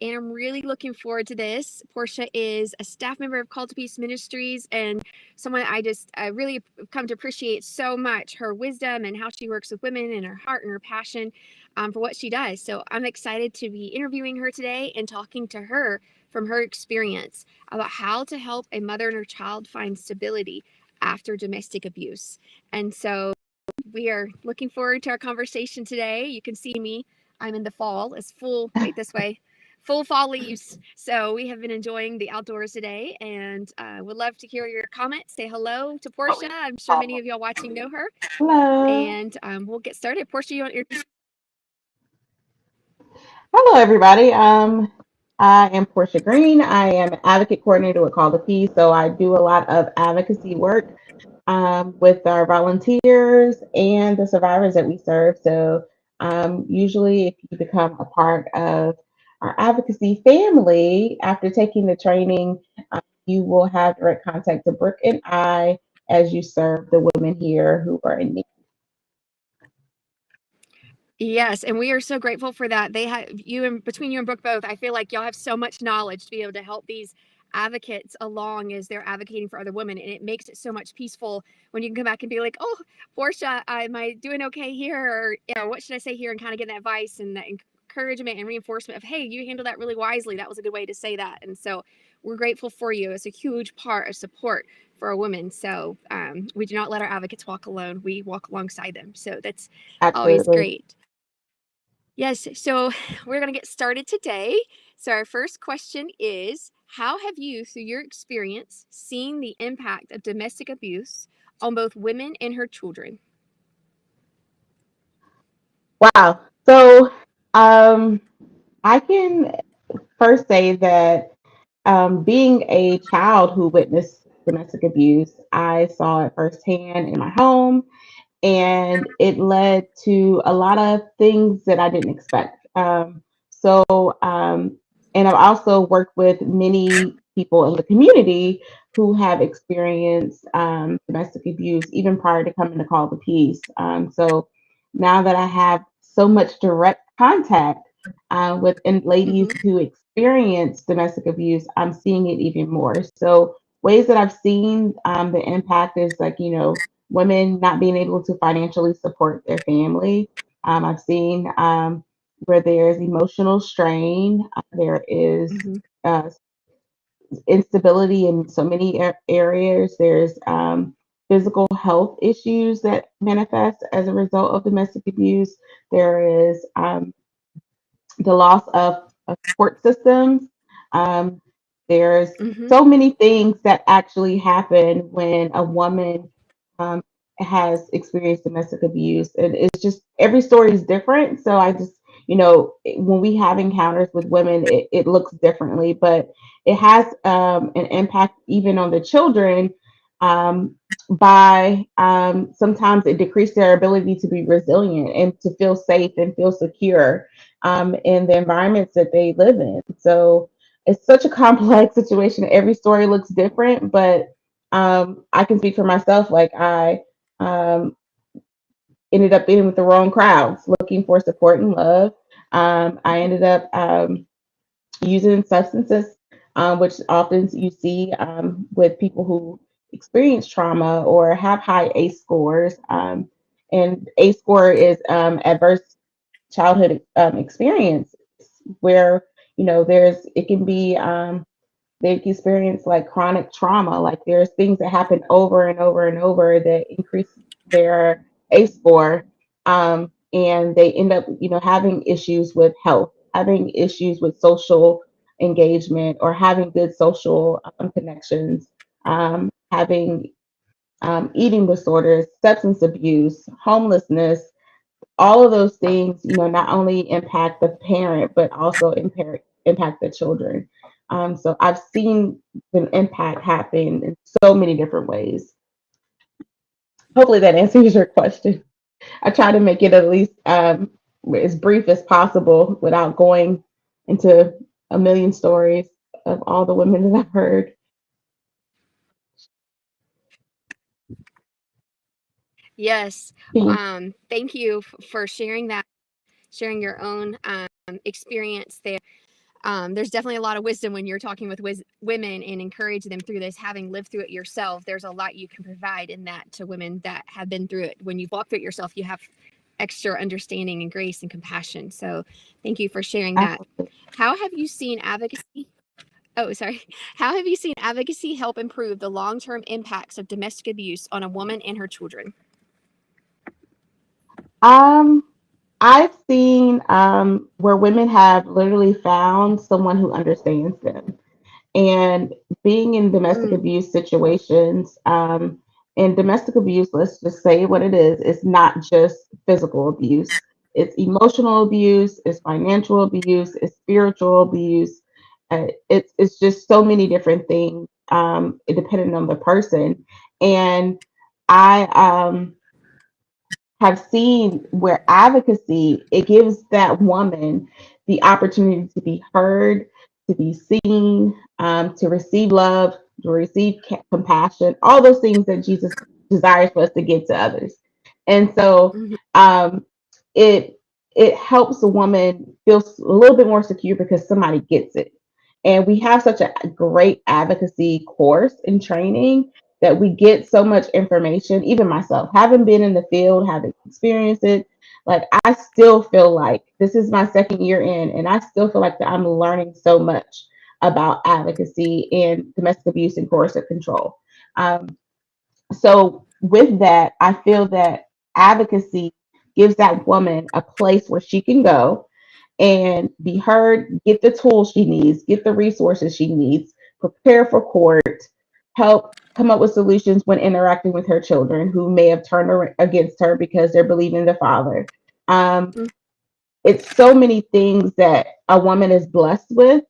and I'm really looking forward to this. Porscha is a staff member of Call to Peace Ministries and someone I really come to appreciate so much, her wisdom and how she works with women and her heart and her passion for what she does. So I'm excited to be interviewing her today and talking to her from her experience about how to help a mother and her child find stability after domestic abuse. And so we are looking forward to our conversation today. You can see me. I'm in the fall. It's full fall leaves. So we have been enjoying the outdoors today and would love to hear your comments. Say hello to Porscha. I'm sure many of y'all watching know her. Hello. And we'll get started. Porscha, you want your... Hello, everybody. I am Portia Green. I am advocate coordinator with Call to Peace. So I do a lot of advocacy work with our volunteers and the survivors that we serve. So usually, if you become a part of our advocacy family after taking the training, you will have direct contact to Brooke and I as you serve the women here who are in need. Yes, and we are so grateful for that. They have you and between you and Brooke both, I feel like y'all have so much knowledge to be able to help these advocates along as they're advocating for other women. And it makes it so much peaceful when you can come back and be like, oh, Porscha, am I doing okay here? Or, what should I say here? And kind of get that advice and that encouragement and reinforcement of, hey, you handled that really wisely. That was a good way to say that. And so we're grateful for you. It's a huge part of support for a woman. So we do not let our advocates walk alone. We walk alongside them. So that's always Absolutely. great. Yes, so we're going to get started today. So, our first question is: how have you, through your experience, seen the impact of domestic abuse on both women and her children? Wow. So I can first say that being a child who witnessed domestic abuse, I saw it firsthand in my home, and it led to a lot of things that I didn't expect. So, and I've also worked with many people in the community who have experienced domestic abuse even prior to coming to Call the Peace. So now that I have so much direct contact with ladies Mm-hmm. who experience domestic abuse, I'm seeing it even more. So ways that I've seen the impact is like, women not being able to financially support their family. I've seen where there's emotional strain, there is Mm-hmm. uh, instability in so many areas. There's physical health issues that manifest as a result of domestic abuse. There is the loss of support systems. Um, there's Mm-hmm. so many things that actually happen when a woman um, has experienced domestic abuse, and it's just every story is different. So I just, when we have encounters with women, it looks differently, but it has an impact even on the children. By sometimes it decreases their ability to be resilient and to feel safe and feel secure in the environments that they live in. So it's such a complex situation. Every story looks different, but I can speak for myself. Like I um, ended up being with the wrong crowds, looking for support and love. I ended up using substances, which often you see with people who experience trauma or have high ACE scores. And ACE score is adverse childhood experience where there's it can be they experience like chronic trauma, like there's things that happen over and over and over that increase their ACE score, and they end up having issues with health, having issues with social engagement, or having good social connections, having eating disorders, substance abuse, homelessness. All of those things, not only impact the parent, but also impact the children. So I've seen the impact happen in so many different ways. Hopefully that answers your question. I try to make it at least as brief as possible without going into a million stories of all the women that I've heard. Yes. Yeah. Thank you for sharing that, sharing your own experience there. there's definitely a lot of wisdom when you're talking with women and encourage them through this. Having lived through it yourself, there's a lot you can provide in that to women that have been through it. When you've walked through it yourself, you have extra understanding and grace and compassion. So thank you for sharing that. Absolutely. How have you seen advocacy? Oh, sorry. How have you seen advocacy help improve the long-term impacts of domestic abuse on a woman and her children? Um, I've seen where women have literally found someone who understands them. And being in domestic Mm, abuse situations, and domestic abuse, let's just say what it is, it's not just physical abuse. It's emotional abuse, it's financial abuse, it's spiritual abuse. It's just so many different things, depending on the person. And I have seen where advocacy, it gives that woman the opportunity to be heard, to be seen, to receive love, to receive compassion, all those things that Jesus desires for us to give to others. And so mhm, it it helps a woman feel a little bit more secure because somebody gets it. And we have such a great advocacy course and training that we get so much information. Even myself, having been in the field, having experienced it, like I still feel like this is my second year in, and I still feel like that I'm learning so much about advocacy and domestic abuse and coercive control. Um, so with that, I feel that advocacy gives that woman a place where she can go and be heard, get the tools she needs, get the resources she needs, prepare for court, help come up with solutions when interacting with her children who may have turned against her because they're believing the father. Um, mm, it's so many things that a woman is blessed with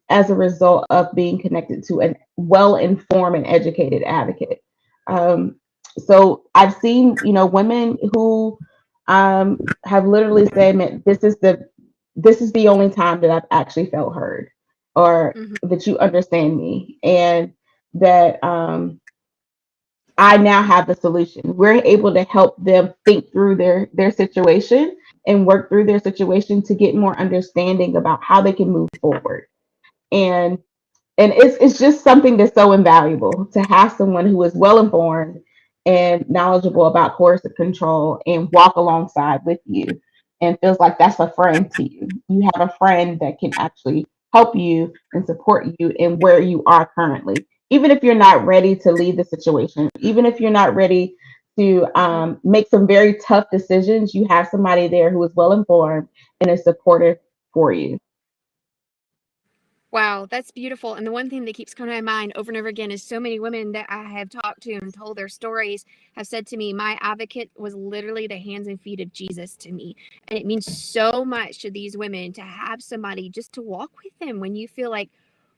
as a result of being connected to a well informed and educated advocate. Um, so I've seen, women who have literally said, "Man, this is the only time that I've actually felt heard, or mhm. that you understand me, and that I now have the solution." We're able to help them think through their situation and work through their situation to get more understanding about how they can move forward. And it's just something that's so invaluable to have someone who is well informed and knowledgeable about coercive control and walk alongside with you and feels like that's a friend to you. You have a friend that can actually help you and support you in where you are currently. Even if you're not ready to leave the situation, even if you're not ready to Mhm. make some very tough decisions, you have somebody there who is well informed and is supportive for you. Wow, that's beautiful. And the one thing that keeps coming to my mind over and over again is so many women that I have talked to and told their stories have said to me, my advocate was literally the hands and feet of Jesus to me. And it means so much to these women to have somebody just to walk with them when you feel like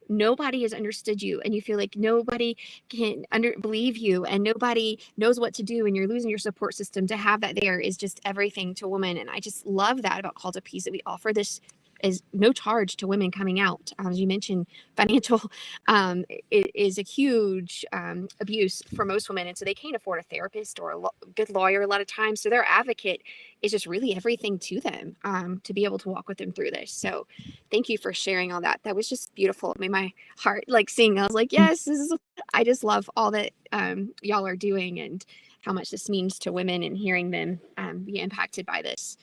nobody has understood you and you feel like nobody can believe you and nobody knows what to do and you're losing your support system. To have that there is just everything to women. And I just love that about Call to Peace, that we offer this is no charge to women coming out. As you mentioned, financial is a huge abuse for most women, and so they can't afford a therapist or a good lawyer a lot of times. So their advocate is just really everything to them, to be able to walk with them through this. So thank you for sharing all that. That was just beautiful. It made my heart like sing. I was like, yes, this is. I just love all that y'all are doing and how much this means to women and hearing them be impacted by this.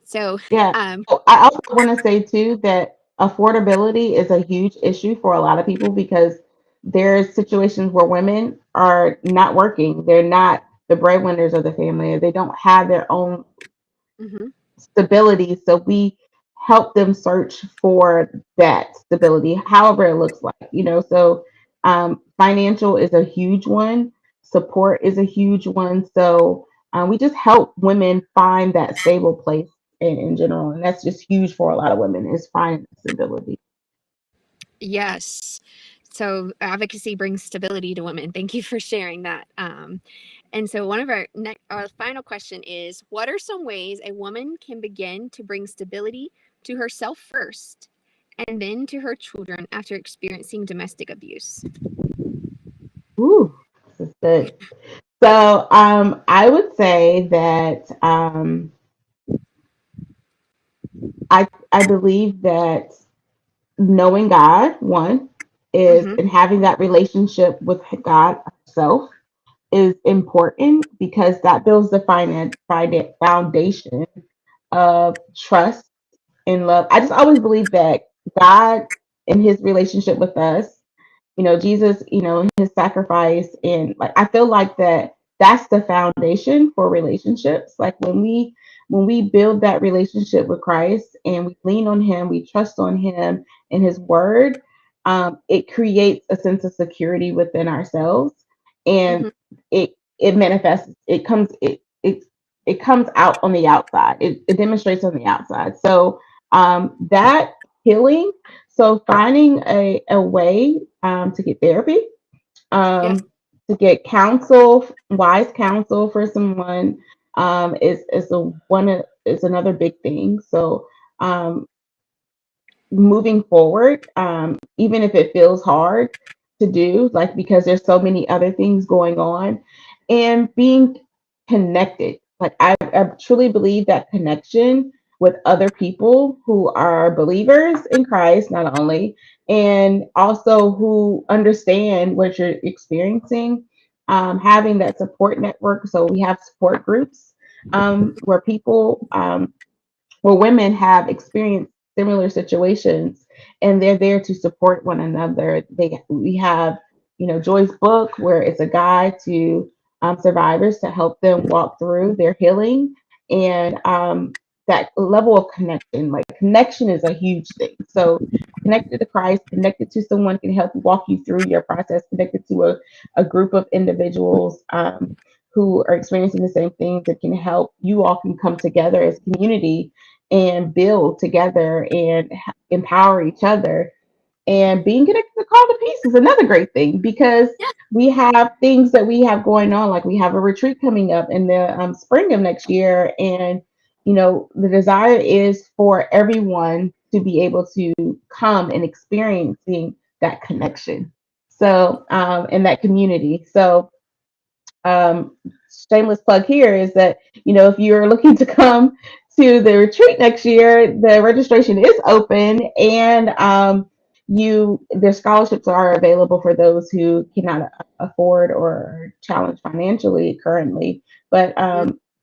So, Yeah. um, So I also want to say too that affordability is a huge issue for a lot of people because there's situations where women are not working. They're not the breadwinners of the family. They don't have their own mhm. stability. So we help them search for that stability, however it looks like, So financial is a huge one, support is a huge one. So we just help women find that stable place in general. And that's just huge for a lot of women is finding stability. Yes. So advocacy brings stability to women. Thank you for sharing that. And so one of our final question is, what are some ways a woman can begin to bring stability to herself first and then to her children after experiencing domestic abuse? Ooh, this is good. So I would say that I believe that knowing God, one, is Mm-hmm. and having that relationship with God Himself is important because that builds the foundation of trust and love. I just always believe that God in His relationship with us, Jesus, his sacrifice, and like I feel like that's the foundation for relationships. Like when we build that relationship with Christ and we lean on Him, we trust on Him and His Word, it creates a sense of security within ourselves, and Mm-hmm. it manifests. It comes out on the outside. It demonstrates on the outside. So that healing. So finding a way to get therapy, Yes. um, to get counsel, wise counsel for someone, is another big thing. So um, moving forward, even if it feels hard to do, like because there's so many other things going on, and being connected. Like I truly believe that connection with other people who are believers in Christ, not only, and also who understand what you're experiencing, having that support network. So we have support groups where people where women have experienced similar situations and they're there to support one another. We have, Joy's book where it's a guide to survivors to help them walk through their healing, and that level of connection. Like connection is a huge thing. So connected to Christ, connected to someone can help walk you through your process, connected to a group of individuals who are experiencing the same things that can help you all can come together as community and build together and empower each other. And being connected to Call to Peace is another great thing because Yeah. we have things that we have going on. Like we have a retreat coming up in the spring of next year. And, the desire is for everyone to be able to come and experiencing that connection. So, in that community. So, um, shameless plug here is that if you're looking to come to the retreat next year, the registration is open, and the scholarships are available for those who cannot afford or are challenged financially currently. But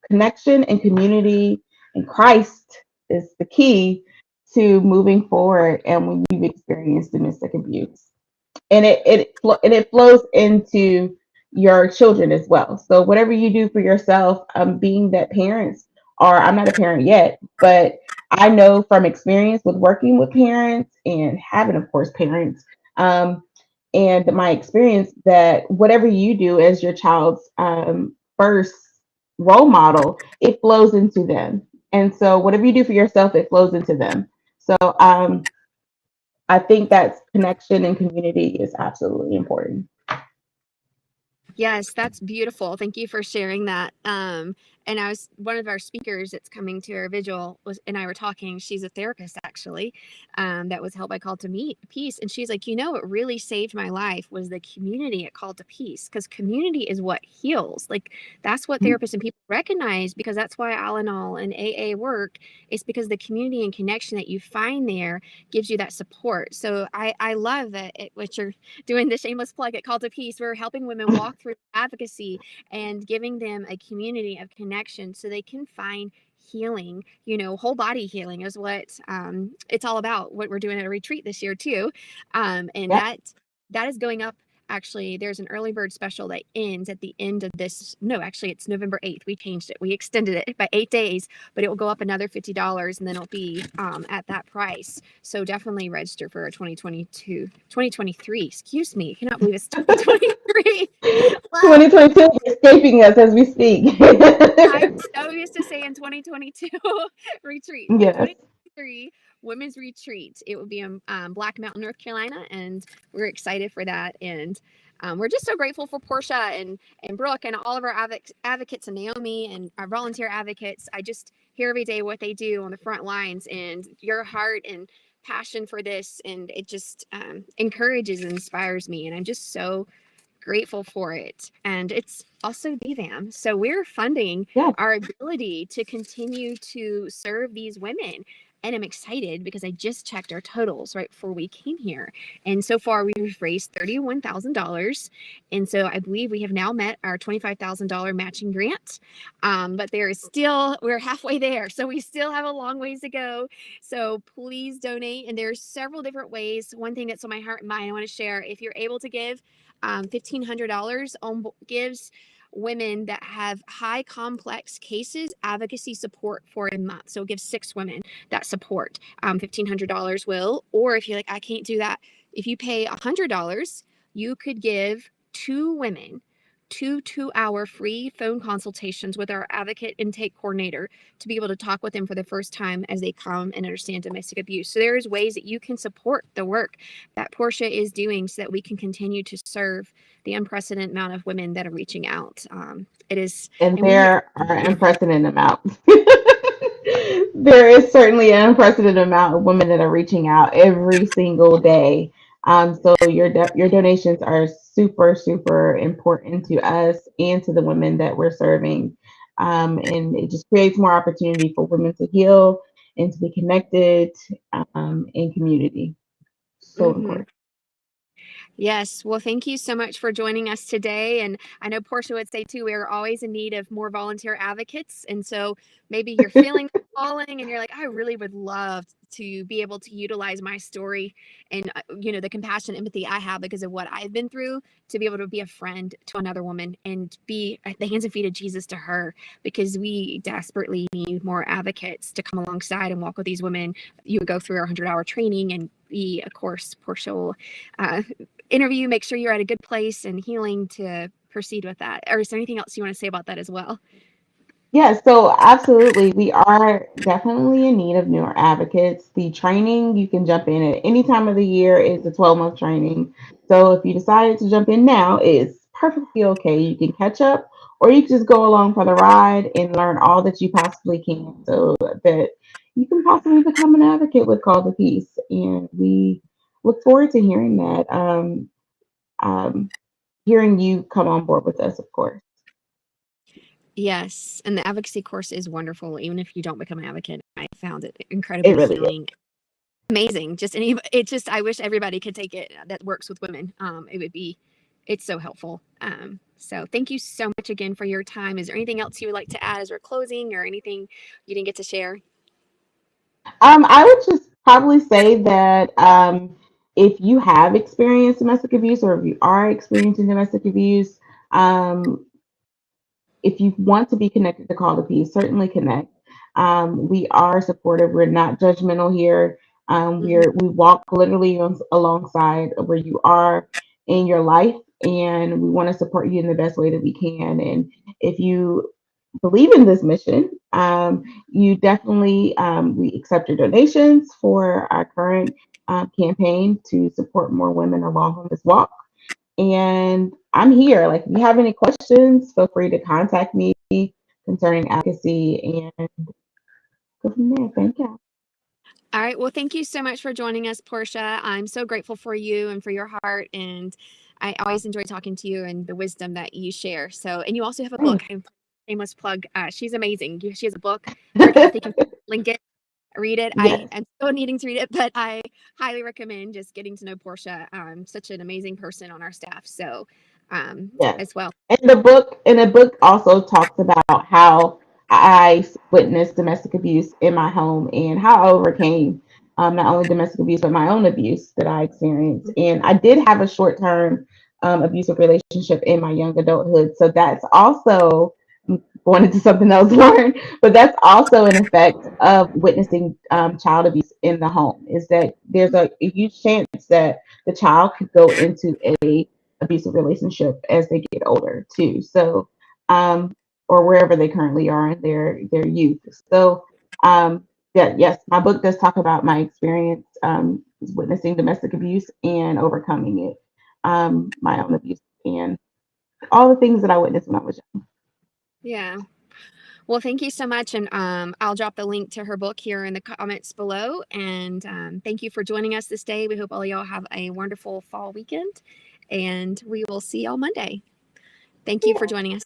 connection and community and Christ is the key to moving forward, and when you've experienced domestic abuse, and it flows into your children as well. So whatever you do for yourself, being that parents are, I'm not a parent yet, but I know from experience with working with parents and having, of course, parents, and my experience that whatever you do as your child's first role model, it flows into them. And so whatever you do for yourself, it flows into them. So I think that connection and community is absolutely important. Yes, that's beautiful. Thank you for sharing that. And I was one of our speakers that's coming to our vigil was and I were talking. She's a therapist actually, that was held by Call to Meet Peace, and she's like, what really saved my life was the community at Call to Peace, because community is what heals. Like that's what therapists and people recognize, because that's why Al-Anon and AA work. It's because the community and connection that you find there gives you that support. So I love that what you're doing, the shameless plug at Call to Peace. We're helping women walk through advocacy and giving them a community of connection so they can find healing. Whole body healing is what it's all about, what we're doing at a retreat this year too. And Yep. that is going up. Actually, there's an early bird special that ends at the end of this. No, actually, it's November 8th. We changed it. We extended it by 8 days, but it will go up another $50, and then it'll be at that price. So definitely register for 2023. Excuse me. I cannot believe it's 2023. Wow. 2022 is escaping us as we speak. I'm so used to saying 2022 retreat, but Yes. 2023 women's retreat. It will be in Black Mountain, North Carolina, and we're excited for that. And we're just so grateful for Porscha and Brooke and all of our advocates, and Naomi and our volunteer advocates. I just hear every day what they do on the front lines, and your heart and passion for this, and it just encourages and inspires me. And I'm just so grateful for it. And it's also DVAM. So we're funding Yes. our ability to continue to serve these women. And I'm excited because I just checked our totals right before we came here. And so far, we've raised $31,000. And so I believe we have now met our $25,000 matching grant. But there is still, we're halfway there. So we still have a long ways to go. So please donate. And there's several different ways. One thing that's on my heart and mind, I want to share, if you're able to give $1,500 gives women that have high complex cases advocacy support for a month. So give 6 women that support. $1,500 will, or if you're like, I can't do that, if you pay $100, you could give 2 women 2 2-hour free phone consultations with our advocate intake coordinator to be able to talk with them for the first time as they come and understand domestic abuse. So there's ways that you can support the work that Porscha is doing so that we can continue to serve the unprecedented amount of women that are reaching out. It is, And and we, there are unprecedented amounts. There is certainly an unprecedented amount of women that are reaching out every single day. So your donations are super, super important to us and to the women that we're serving. And it just creates more opportunity for women to heal and to be connected in community. So mm-hmm. important. Yes. Well, thank you so much for joining us today. And I know Porscha would say too, we are always in need of more volunteer advocates. And so maybe you're feeling calling and you're like, I really would love to be able to utilize my story and, the compassion, empathy I have because of what I've been through to be able to be a friend to another woman and be the hands and feet of Jesus to her, because we desperately need more advocates to come alongside and walk with these women. You would go through our 100-hour training and be, of course, Porscha will interview, make sure you're at a good place and healing to proceed with that. Or is there anything else you want to say about that as well? Yeah, so absolutely. We are definitely in need of newer advocates. The training, you can jump in at any time of the year. It's a 12-month training. So if you decided to jump in now, it's perfectly okay. You can catch up or you can just go along for the ride and learn all that you possibly can so that you can possibly become an advocate with Call to Peace. And we look forward to hearing that, hearing you come on board with us, of course. Yes. And the advocacy course is wonderful. Even if you don't become an advocate, I found it It incredibly really is. healing. Amazing. I wish everybody could take it that works with women. It's so helpful. So thank you so much again for your time. Is there anything else you would like to add as we're closing or anything you didn't get to share? I would just probably say that if you have experienced domestic abuse or if you are experiencing domestic abuse, um, if you want to be connected to Call to Peace, certainly connect. We are supportive. We're not judgmental here. Mm-hmm. We walk literally alongside of where you are in your life, and we want to support you in the best way that we can. And if you believe in this mission, you definitely we accept your donations for our current campaign to support more women along on this walk. And I'm here. Like, if you have any questions, feel free to contact me concerning advocacy and go from there. Thank you. All right. Well, thank you so much for joining us, Porscha. I'm so grateful for you and for your heart. And I always enjoy talking to you and the wisdom that you share. So, and you also have a book. Thanks. Shameless plug. She's amazing. She has a book. Her and Kathy can link it, read it. I Yes, am still needing to read it, but I highly recommend just getting to know Porscha. Such an amazing person on our staff. So, yes. as well. And the book also talks about how I witnessed domestic abuse in my home and how I overcame not only domestic abuse but my own abuse that I experienced. And I did have a short-term abusive relationship in my young adulthood, so that's also going into something else, Lauren. But that's also an effect of witnessing child abuse in the home. Is that there's a huge chance that the child could go into a abusive relationship as they get older too. So, or wherever they currently are in their youth. So, yeah, yes, my book does talk about my experience witnessing domestic abuse and overcoming it, my own abuse, and all the things that I witnessed when I was young. Yeah. Well, thank you so much. And I'll drop the link to her book here in the comments below. And thank you for joining us this day. We hope all of y'all have a wonderful fall weekend. And we will see y'all Monday. Thank you for joining us.